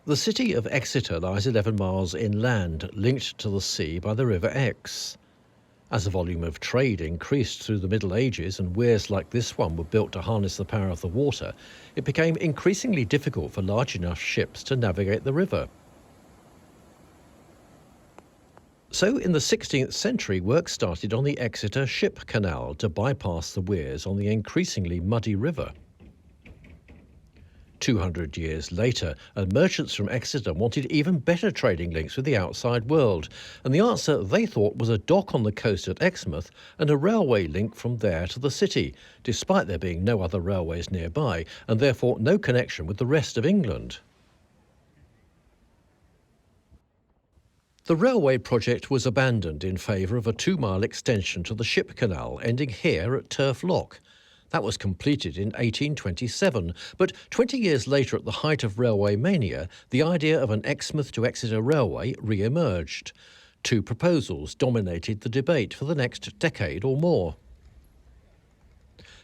The city of Exeter lies 11 miles inland, linked to the sea by the River Exe. As the volume of trade increased through the Middle Ages and weirs like this one were built to harness the power of the water, it became increasingly difficult for large enough ships to navigate the river. So in the 16th century, work started on the Exeter Ship Canal to bypass the weirs on the increasingly muddy river. 200 years later, merchants from Exeter wanted even better trading links with the outside world, and the answer they thought was a dock on the coast at Exmouth and a railway link from there to the city, despite there being no other railways nearby and therefore no connection with the rest of England. The railway project was abandoned in favour of a 2-mile extension to the ship canal ending here at Turf Lock. That was completed in 1827, but 20 years later, at the height of railway mania, the idea of an Exmouth to Exeter railway re-emerged. 2 proposals dominated the debate for the next decade or more.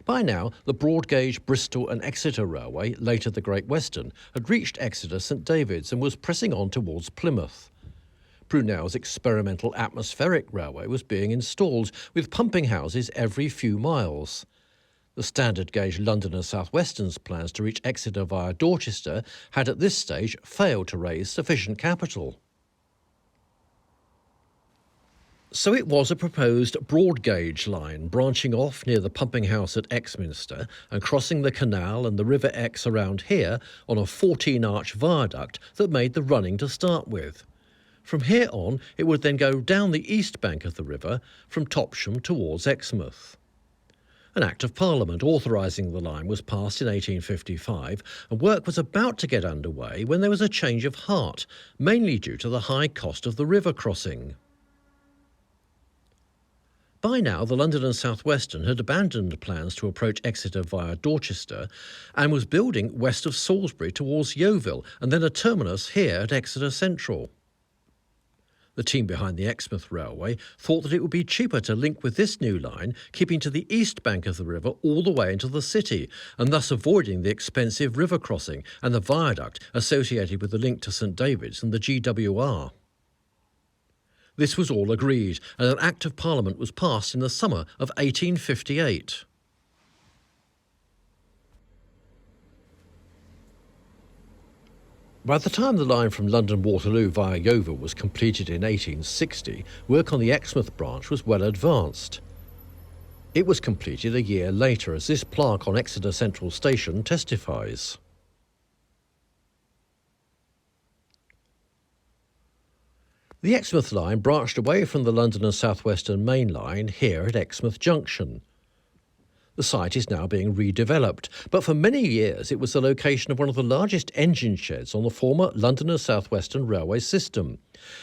By now, the broad-gauge Bristol and Exeter Railway, later the Great Western, had reached Exeter St David's and was pressing on towards Plymouth. Brunel's experimental atmospheric railway was being installed, with pumping houses every few miles. The standard gauge London and South Western's plans to reach Exeter via Dorchester had at this stage failed to raise sufficient capital. So it was a proposed broad gauge line branching off near the pumping house at Exminster and crossing the canal and the River Exe around here on a 14-arch viaduct that made the running to start with. From here on, it would then go down the east bank of the river from Topsham towards Exmouth. An Act of Parliament authorising the line was passed in 1855, and work was about to get underway when there was a change of heart, mainly due to the high cost of the river crossing. By now, the London and South Western had abandoned plans to approach Exeter via Dorchester and was building west of Salisbury towards Yeovil and then a terminus here at Exeter Central. The team behind the Exmouth Railway thought that it would be cheaper to link with this new line, keeping to the east bank of the river all the way into the city, and thus avoiding the expensive river crossing and the viaduct associated with the link to St David's and the GWR. This was all agreed, and an Act of Parliament was passed in the summer of 1858. By the time the line from London Waterloo via Yeovil was completed in 1860, work on the Exmouth branch was well advanced. It was completed a year later, as this plaque on Exeter Central Station testifies. The Exmouth line branched away from the London and South Western Main Line here at Exmouth Junction. The site is now being redeveloped, but for many years it was the location of one of the largest engine sheds on the former London and South Western railway system,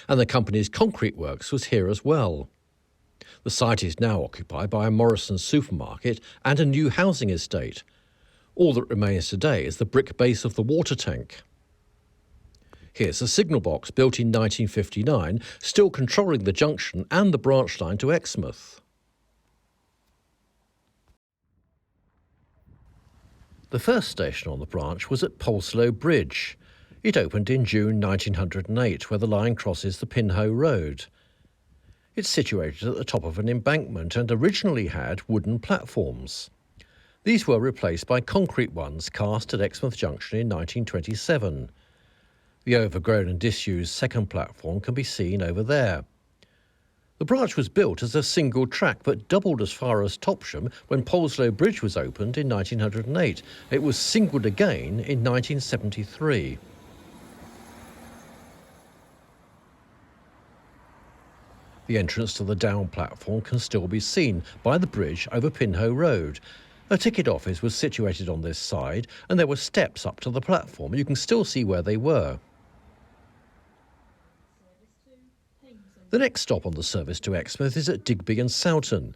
and the company's concrete works was here as well. The site is now occupied by a Morrison's supermarket and a new housing estate. All that remains today is the brick base of the water tank. Here's a signal box built in 1959, still controlling the junction and the branch line to Exmouth. The first station on the branch was at Poleslow Bridge. It opened in June 1908, where the line crosses the Pinhoe Road. It's situated at the top of an embankment and originally had wooden platforms. These were replaced by concrete ones cast at Exmouth Junction in 1927. The overgrown and disused second platform can be seen over there. The branch was built as a single track but doubled as far as Topsham when Poleslow Bridge was opened in 1908. It was singled again in 1973. The entrance to the down platform can still be seen by the bridge over Pinhoe Road. A ticket office was situated on this side and there were steps up to the platform. You can still see where they were. The next stop on the service to Exmouth is at Digby and Sowton.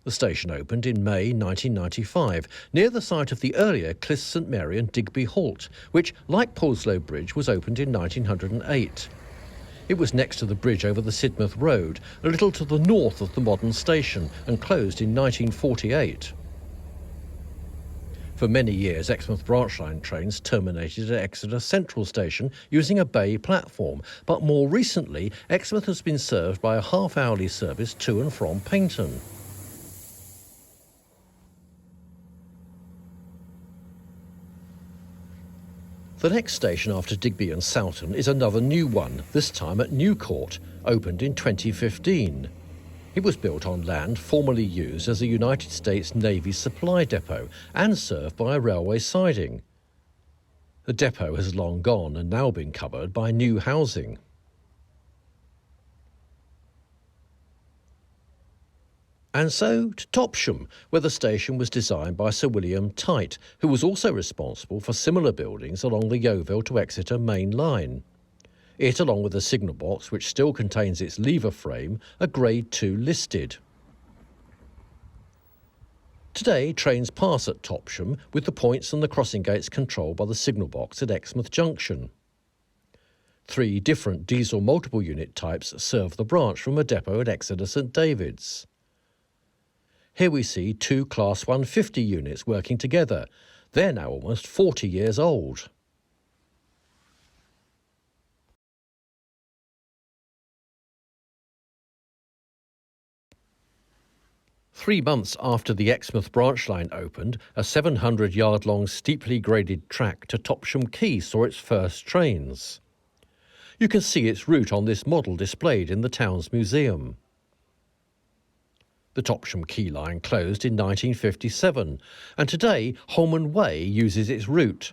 The station opened in May 1995, near the site of the earlier Clyst St Mary and Digby Halt, which, like Poleslow Bridge, was opened in 1908. It was next to the bridge over the Sidmouth Road, a little to the north of the modern station, and closed in 1948. For many years, Exmouth branch line trains terminated at Exeter Central Station using a bay platform, but more recently, Exmouth has been served by a half-hourly service to and from Paignton. The next station after Digby and Soughton is another new one, this time at Newcourt, opened in 2015. It was built on land formerly used as a United States Navy supply depot and served by a railway siding. The depot has long gone and now been covered by new housing. And so to Topsham, where the station was designed by Sir William Tite, who was also responsible for similar buildings along the Yeovil to Exeter main line. It, along with the signal box, which still contains its lever frame, are Grade 2 listed. Today, trains pass at Topsham, with the points and the crossing gates controlled by the signal box at Exmouth Junction. 3 different diesel multiple unit types serve the branch from a depot at Exeter St David's. Here we see 2 Class 150 units working together. They're now almost 40 years old. Three months after the Exmouth branch line opened, a 700-yard-long steeply graded track to Topsham Quay saw its first trains. You can see its route on this model displayed in the town's museum. The Topsham Quay line closed in 1957, and today Holman Way uses its route.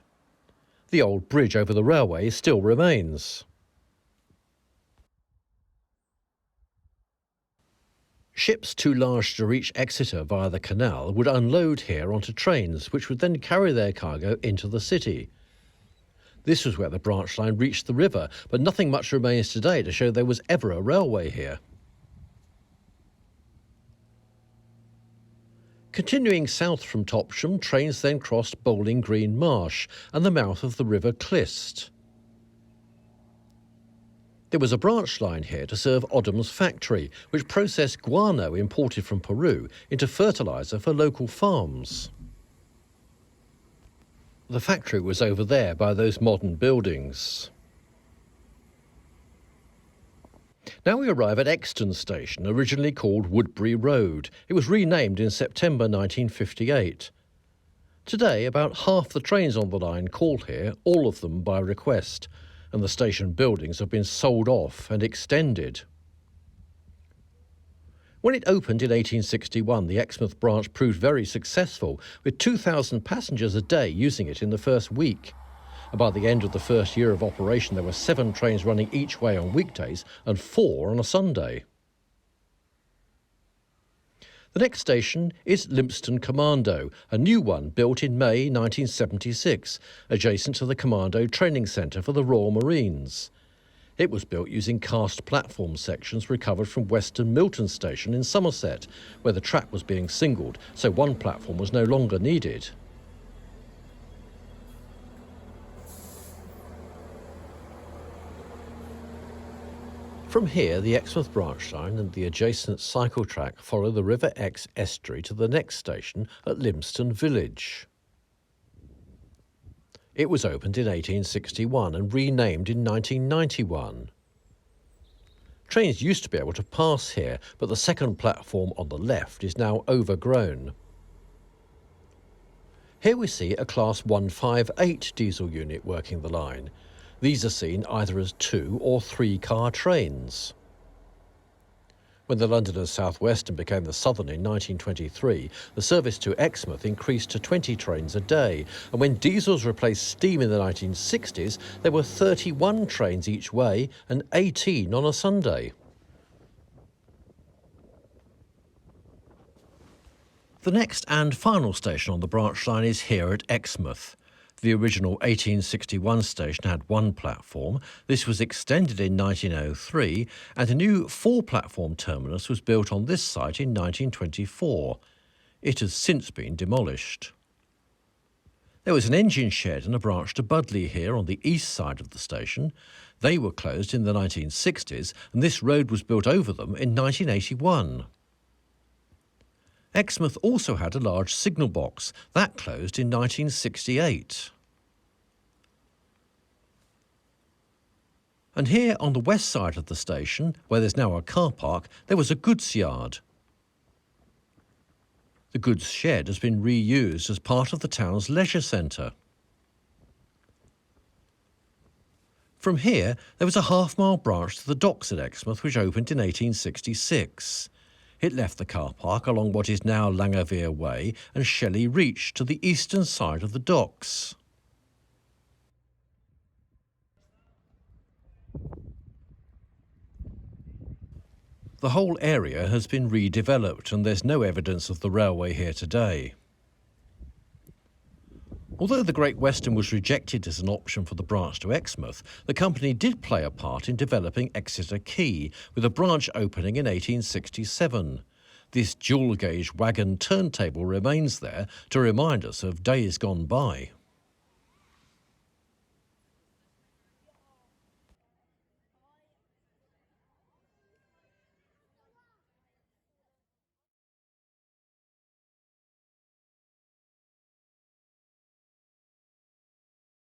The old bridge over the railway still remains. Ships too large to reach Exeter via the canal would unload here onto trains, which would then carry their cargo into the city. This was where the branch line reached the river, but nothing much remains today to show there was ever a railway here. Continuing south from Topsham, trains then crossed Bowling Green Marsh and the mouth of the River Clyst. There was a branch line here to serve Oddham's factory, which processed guano imported from Peru into fertiliser for local farms. The factory was over there by those modern buildings. Now we arrive at Exton Station, originally called Woodbury Road. It was renamed in September 1958. Today, about half the trains on the line call here, all of them by request, and the station buildings have been sold off and extended. When it opened in 1861, the Exmouth branch proved very successful, with 2,000 passengers a day using it in the first week. And by the end of the first year of operation, there were 7 trains running each way on weekdays and 4 on a Sunday. The next station is Lympstone Commando, a new one built in May 1976, adjacent to the Commando Training Centre for the Royal Marines. It was built using cast platform sections recovered from Western Milton Station in Somerset, where the track was being singled, so one platform was no longer needed. From here, the Exmouth branch line and the adjacent cycle track follow the River Exe estuary to the next station at Lympstone Village. It was opened in 1861 and renamed in 1991. Trains used to be able to pass here, but the second platform on the left is now overgrown. Here we see a Class 158 diesel unit working the line. These are seen either as 2 or 3 car trains. When the London and South Western became the Southern in 1923, the service to Exmouth increased to 20 trains a day, and when diesels replaced steam in the 1960s, there were 31 trains each way and 18 on a Sunday. The next and final station on the branch line is here at Exmouth. The original 1861 station had 1 platform. This was extended in 1903, and a new 4-platform terminus was built on this site in 1924. It has since been demolished. There was an engine shed and a branch to Budleigh here on the east side of the station. They were closed in the 1960s, and this road was built over them in 1981. Exmouth also had a large signal box. That closed in 1968. And here on the west side of the station, where there's now a car park, there was a goods yard. The goods shed has been reused as part of the town's leisure centre. From here, there was a half-mile branch to the docks at Exmouth, which opened in 1866. It left the car park along what is now LSWR Way and Shelley Reach to the eastern side of the docks. The whole area has been redeveloped and there's no evidence of the railway here today. Although the Great Western was rejected as an option for the branch to Exmouth, the company did play a part in developing Exeter Quay, with a branch opening in 1867. This dual-gauge wagon turntable remains there to remind us of days gone by.